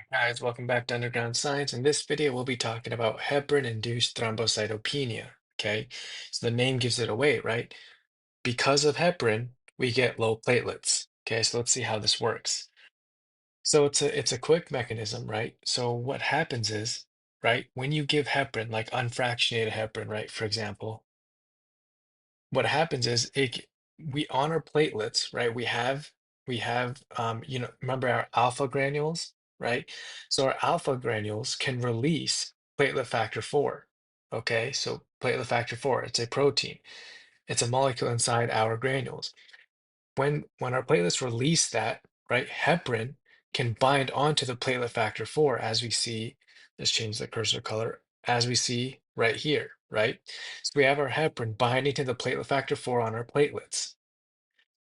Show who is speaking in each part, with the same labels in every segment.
Speaker 1: Guys, welcome back to Underground Science. In this video, we'll be talking about heparin-induced thrombocytopenia. Okay, so the name gives it away, right? Because of heparin, we get low platelets. Okay, so let's see how this works. So it's a quick mechanism, right? So what happens is, right, when you give heparin, like unfractionated heparin, right, for example, what happens is we on our platelets, right? We have remember our alpha granules, right? So our alpha granules can release platelet factor 4. Okay, so platelet factor 4, it's a protein. It's a molecule inside our granules. When our platelets release that, right, heparin can bind onto the platelet factor 4 as we see. Let's change the cursor color as we see right here, right? So we have our heparin binding to the platelet factor 4 on our platelets.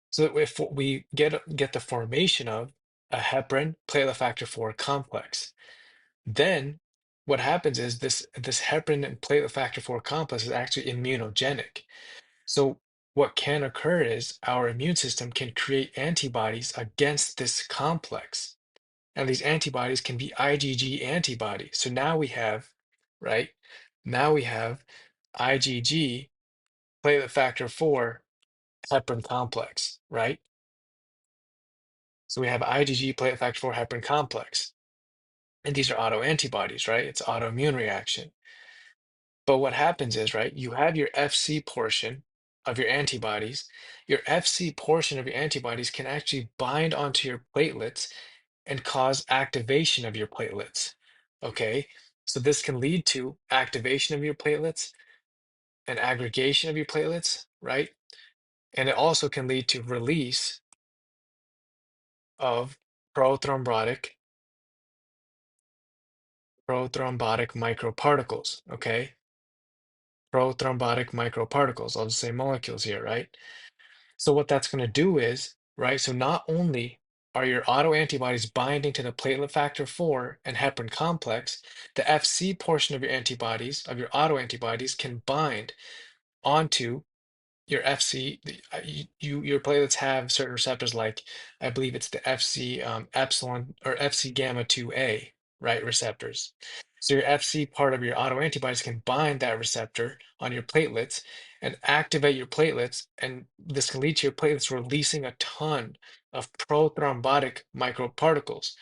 Speaker 1: So that if we get the formation of a heparin platelet factor 4 complex, then what happens is this heparin and platelet factor 4 complex is actually immunogenic. So what can occur is our immune system can create antibodies against this complex. And these antibodies can be IgG antibodies. So now we have, right? Now we have IgG platelet factor 4 heparin complex, right? So we have IgG platelet factor 4 heparin complex. And these are autoantibodies, right? It's autoimmune reaction. But what happens is, right, you have your FC portion of your antibodies. Your FC portion of your antibodies can actually bind onto your platelets and cause activation of your platelets. Okay, so this can lead to activation of your platelets and aggregation of your platelets, right? And it also can lead to release of prothrombotic prothrombotic microparticles. Okay, prothrombotic microparticles. I'll just say molecules here, right? So what that's going to do is, right, so not only are your autoantibodies binding to the platelet factor 4 and heparin complex, the FC portion of your antibodies, of your autoantibodies, can bind onto your FC. Your platelets have certain receptors like, I believe it's the FC epsilon or FC gamma 2A, right, receptors. So your FC part of your autoantibodies can bind that receptor on your platelets and activate your platelets, and this can lead to your platelets releasing a ton of prothrombotic microparticles.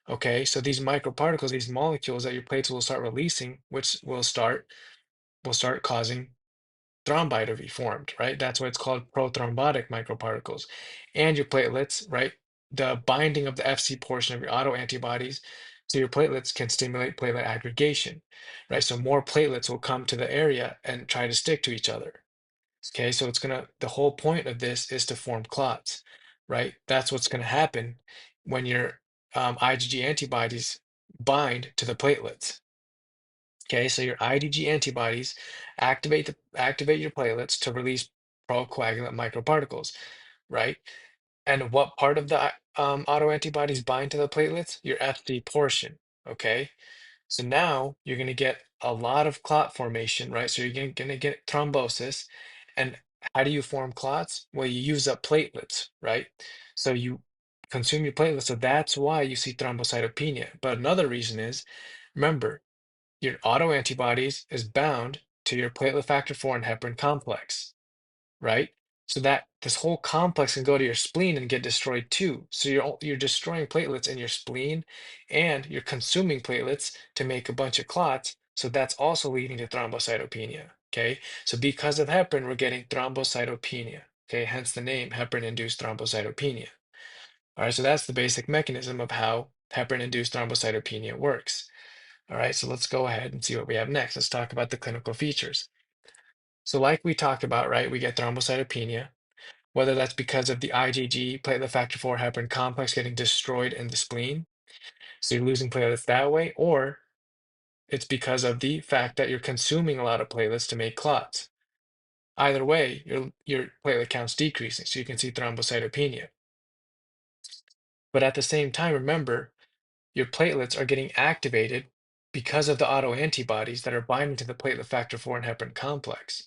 Speaker 1: Okay, so these microparticles, these molecules that your platelets will start releasing, which will start causing thrombi to be formed, right? That's why it's called prothrombotic microparticles. And your platelets, right? The binding of the FC portion of your autoantibodies to your platelets can stimulate platelet aggregation, right? So more platelets will come to the area and try to stick to each other. Okay, so the whole point of this is to form clots, right? That's what's gonna happen when your IgG antibodies bind to the platelets. Okay, so your IgG antibodies activate your platelets to release procoagulant microparticles, right? And what part of the autoantibodies bind to the platelets? Your Fc portion. Okay, so now you're going to get a lot of clot formation, right? So you're going to get thrombosis. And how do you form clots? Well, you use up platelets, right? So you consume your platelets. So that's why you see thrombocytopenia. But another reason is, remember, your autoantibodies is bound to your platelet factor 4 and heparin complex, right? So that this whole complex can go to your spleen and get destroyed too. So you're destroying platelets in your spleen, and you're consuming platelets to make a bunch of clots. So that's also leading to thrombocytopenia. Okay, so because of heparin, we're getting thrombocytopenia. Okay, hence the name heparin-induced thrombocytopenia. All right, so that's the basic mechanism of how heparin-induced thrombocytopenia works. All right, so let's go ahead and see what we have next. Let's talk about the clinical features. So like we talked about, right, we get thrombocytopenia, whether that's because of the IgG platelet factor 4 heparin complex getting destroyed in the spleen, so you're losing platelets that way, or it's because of the fact that you're consuming a lot of platelets to make clots. Either way, your platelet count's decreasing, so you can see thrombocytopenia. But at the same time, remember, your platelets are getting activated because of the autoantibodies that are binding to the platelet factor 4 and heparin complex.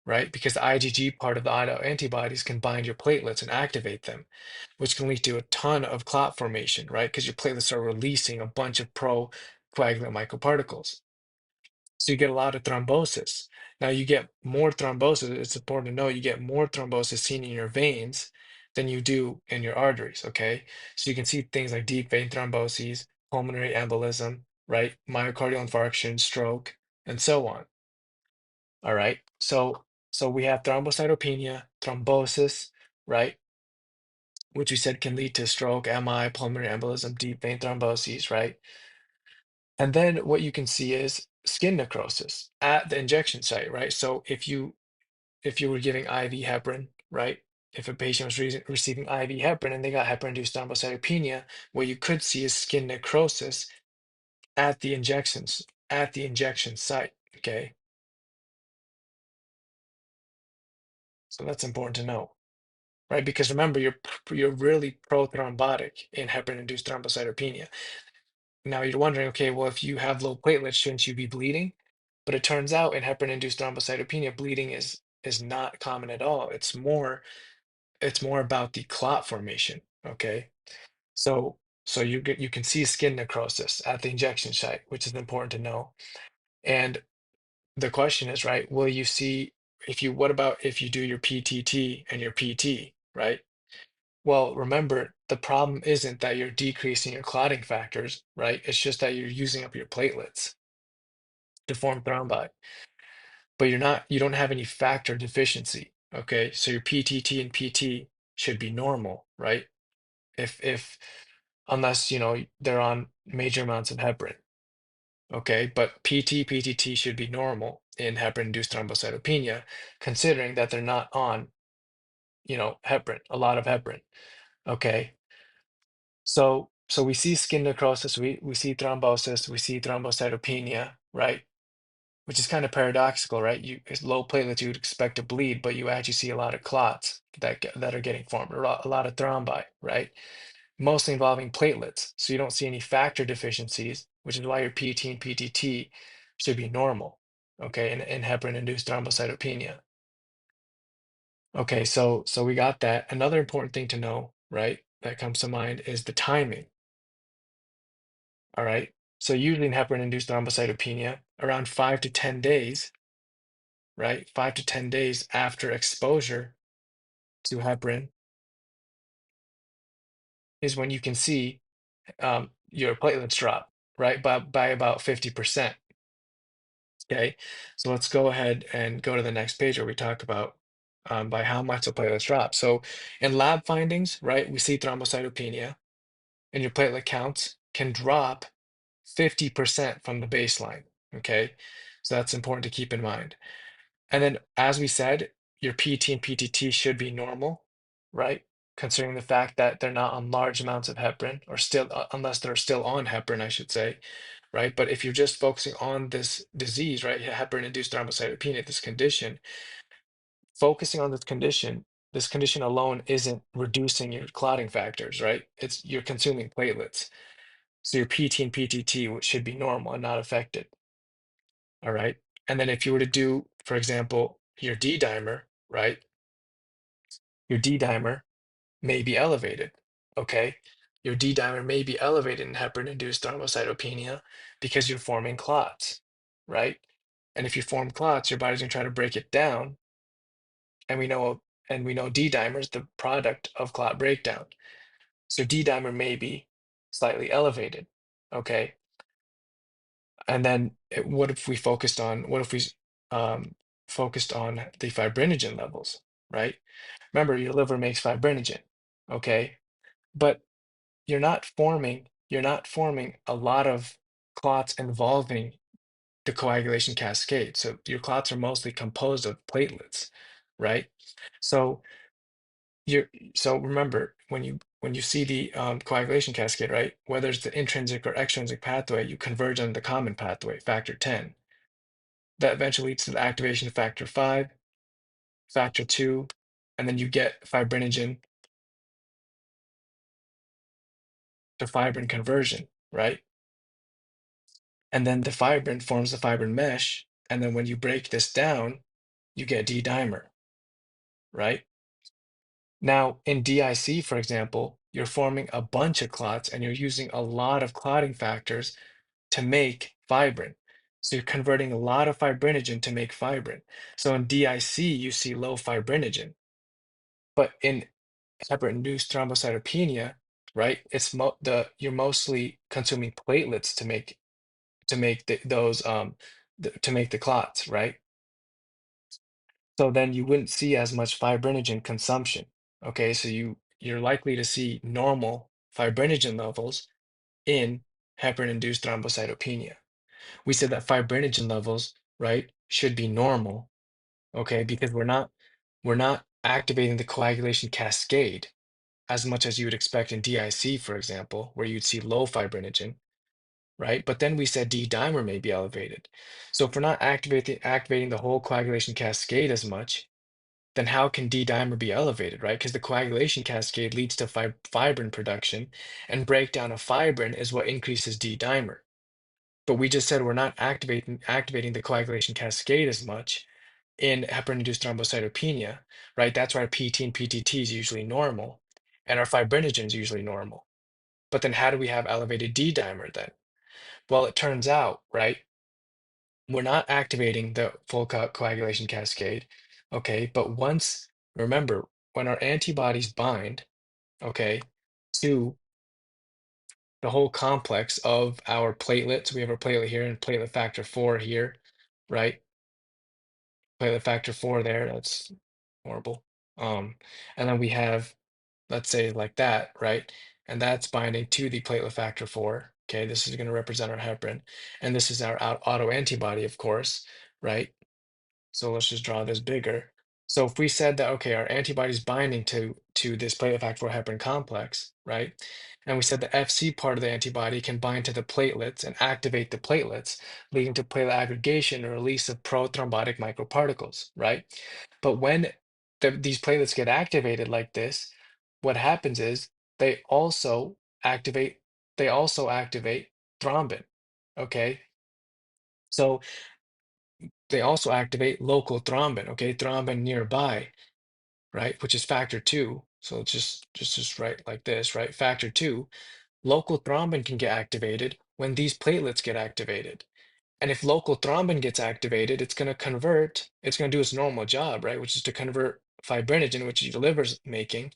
Speaker 1: right? Because the IgG part of the autoantibodies can bind your platelets and activate them, which can lead to a ton of clot formation, right? Because your platelets are releasing a bunch of procoagulant microparticles. So you get a lot of thrombosis. Now you get more thrombosis. It's important to know you get more thrombosis seen in your veins than you do in your arteries, okay? So you can see things like deep vein thromboses, pulmonary embolism, right? Myocardial infarction, stroke, and so on. All right. So we have thrombocytopenia, thrombosis, right? Which we said can lead to stroke, MI, pulmonary embolism, deep vein thromboses, right? And then what you can see is skin necrosis at the injection site, right? So if you were giving IV heparin, right? If a patient was receiving IV heparin and they got heparin-induced thrombocytopenia, what you could see is skin necrosis at the injection site. Okay, so that's important to know, right? Because remember, you're really pro-thrombotic in heparin-induced thrombocytopenia. Now you're wondering, okay, well, if you have low platelets, shouldn't you be bleeding? But it turns out in heparin-induced thrombocytopenia, bleeding is not common at all. It's more about the clot formation. Okay, so you can see skin necrosis at the injection site, which is important to know. And the question is, right, will you see if you what about if you do your PTT and your PT, right? Well, remember, the problem isn't that you're decreasing your clotting factors, right? It's just that you're using up your platelets to form thrombi, but you don't have any factor deficiency. Okay, so your PTT and PT should be normal, right? If unless they're on major amounts of heparin. Okay, but PTT should be normal in heparin-induced thrombocytopenia, considering that they're not on heparin, a lot of heparin. Okay, so we see skin necrosis, we see thrombosis, we see thrombocytopenia, right? Which is kind of paradoxical, right? It's low platelets, you'd expect to bleed, but you actually see a lot of clots that are getting formed, a lot of thrombi, right? Mostly involving platelets. So you don't see any factor deficiencies, which is why your PT and PTT should be normal, okay, in heparin-induced thrombocytopenia. Okay, so we got that. Another important thing to know, right, that comes to mind is the timing, all right? So usually in heparin-induced thrombocytopenia, around 5 to 10 days, right, 5 to 10 days after exposure to heparin is when you can see your platelets drop, right, by about 50%. Okay, so let's go ahead and go to the next page where we talk about by how much the platelets drop. So in lab findings, right, we see thrombocytopenia and your platelet counts can drop 50% from the baseline. Okay, so that's important to keep in mind. And then, as we said, your PT and PTT should be normal, right? Considering the fact that they're not on large amounts of heparin, or still, unless they're still on heparin, I should say, right? But if you're just focusing on this disease, right, heparin-induced thrombocytopenia, this condition, focusing on this condition alone isn't reducing your clotting factors, right? It's you're consuming platelets. So your PT and PTT should be normal and not affected. All right. And then if you were to do, for example, your D dimer, right? Your D dimer may be elevated. Okay. Your D dimer may be elevated in heparin-induced thrombocytopenia because you're forming clots, right? And if you form clots, your body's gonna try to break it down. And we know D dimer is the product of clot breakdown. So D dimer may be slightly elevated. Okay. And then what if we focused on the fibrinogen levels, right? Remember, your liver makes fibrinogen, okay? But you're not forming a lot of clots involving the coagulation cascade. So your clots are mostly composed of platelets, right? So you're so remember when you see the coagulation cascade, right? Whether it's the intrinsic or extrinsic pathway, you converge on the common pathway, factor 10. That eventually leads to the activation of factor 5, factor 2, and then you get fibrinogen to fibrin conversion, right? And then the fibrin forms the fibrin mesh. And then when you break this down, you get D-dimer, right? Now, in DIC, for example, you're forming a bunch of clots and you're using a lot of clotting factors to make fibrin. So you're converting a lot of fibrinogen to make fibrin. So in DIC, you see low fibrinogen. But in heparin-induced thrombocytopenia, right, you're mostly consuming platelets to make to make the clots, right? So then you wouldn't see as much fibrinogen consumption. Okay, so you're likely to see normal fibrinogen levels in heparin-induced thrombocytopenia. We said that fibrinogen levels, right, should be normal, okay, because we're not activating the coagulation cascade as much as you would expect in DIC, for example, where you'd see low fibrinogen, right? But then we said D-dimer may be elevated. So if we're not activating the whole coagulation cascade as much, then how can D-dimer be elevated, right? Because the coagulation cascade leads to fibrin production, and breakdown of fibrin is what increases D-dimer. But we just said we're not activating the coagulation cascade as much in heparin-induced thrombocytopenia, right? That's why our PT and PTT is usually normal, and our fibrinogen is usually normal. But then how do we have elevated D-dimer then? Well, it turns out, right, we're not activating the full coagulation cascade, okay? But remember, when our antibodies bind, okay, to the whole complex of our platelets, we have a platelet here and platelet factor 4 here, right? Platelet factor 4 there, that's horrible. And then we have, let's say like that, right? And that's binding to the platelet factor 4. Okay, this is going to represent our heparin. And this is our autoantibody, of course, right? So let's just draw this bigger. So if we said that, okay, our antibody's binding to this platelet factor heparin complex, right? And we said the FC part of the antibody can bind to the platelets and activate the platelets, leading to platelet aggregation or release of prothrombotic microparticles, right? But when these platelets get activated like this, what happens is they also activate they also activate thrombin. Okay, so they also activate local thrombin, okay, thrombin nearby, right, which is factor 2. So it's just write like this, right? Factor 2, local thrombin can get activated when these platelets get activated. And if local thrombin gets activated, it's going to do its normal job, right? Which is to convert fibrinogen, which your liver's making,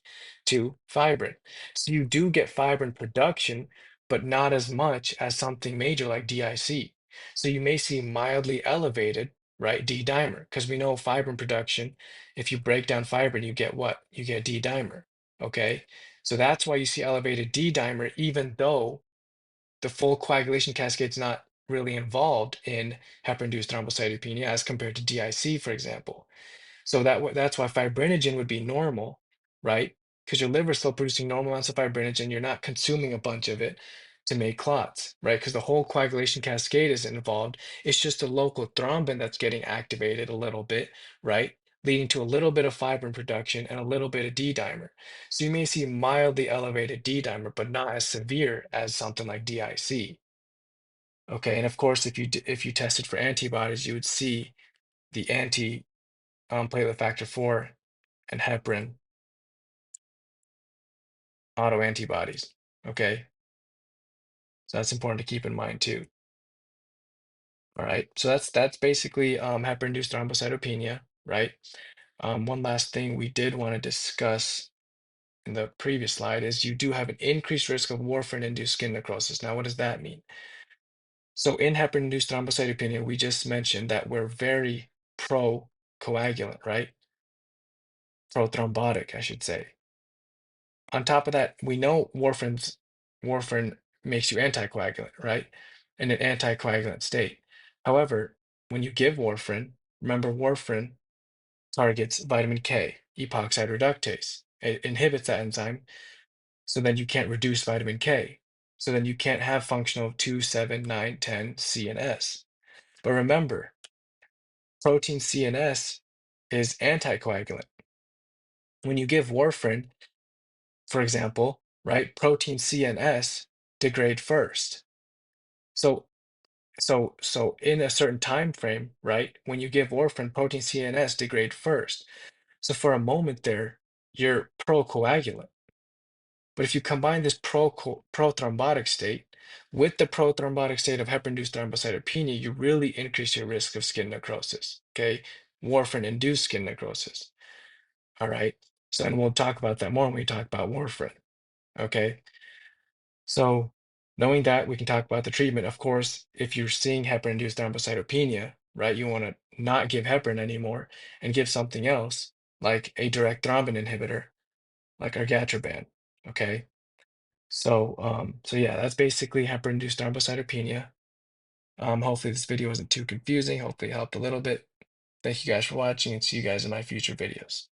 Speaker 1: to fibrin. So you do get fibrin production, but not as much as something major like DIC. So you may see mildly elevated, right, D-dimer, because we know fibrin production, if you break down fibrin, you get what? You get D-dimer, okay? So that's why you see elevated D-dimer, even though the full coagulation cascade is not really involved in heparin-induced thrombocytopenia as compared to DIC, for example. So that's why fibrinogen would be normal, right? Because your liver is still producing normal amounts of fibrinogen. You're not consuming a bunch of it to make clots, right? Because the whole coagulation cascade is involved. It's just a local thrombin that's getting activated a little bit, right? Leading to a little bit of fibrin production and a little bit of D-dimer. So you may see mildly elevated D-dimer, but not as severe as something like DIC. Okay, and of course, if you tested for antibodies, you would see the platelet factor 4 and heparin autoantibodies. Okay, so that's important to keep in mind too. All right, so that's basically heparin-induced thrombocytopenia, right? One last thing we did want to discuss in the previous slide is you do have an increased risk of warfarin-induced skin necrosis. Now, what does that mean? So in heparin-induced thrombocytopenia, we just mentioned that we're very pro-coagulant, right? Pro-thrombotic, I should say. On top of that, we know warfarin makes you anticoagulant, right? In an anticoagulant state. However, when you give warfarin, remember warfarin targets vitamin K, epoxide reductase. It inhibits that enzyme, so then you can't reduce vitamin K. So then you can't have functional 2, 7, 9, 10, C, and S. But remember, protein C and S is anticoagulant. When you give warfarin, for example, right, protein C and S degrade first. So So in a certain time frame, right, when you give warfarin, protein CNS degrade first. So for a moment there, you're procoagulant. But if you combine this prothrombotic state with the prothrombotic state of heparin-induced thrombocytopenia, you really increase your risk of skin necrosis. Okay, warfarin-induced skin necrosis. All right. So, and we'll talk about that more when we talk about warfarin. Okay. So, knowing that, we can talk about the treatment. Of course, if you're seeing heparin-induced thrombocytopenia, right, you want to not give heparin anymore and give something else, like a direct thrombin inhibitor, like argatroban. Okay. So yeah, that's basically heparin-induced thrombocytopenia. Hopefully this video wasn't too confusing. Hopefully it helped a little bit. Thank you guys for watching and see you guys in my future videos.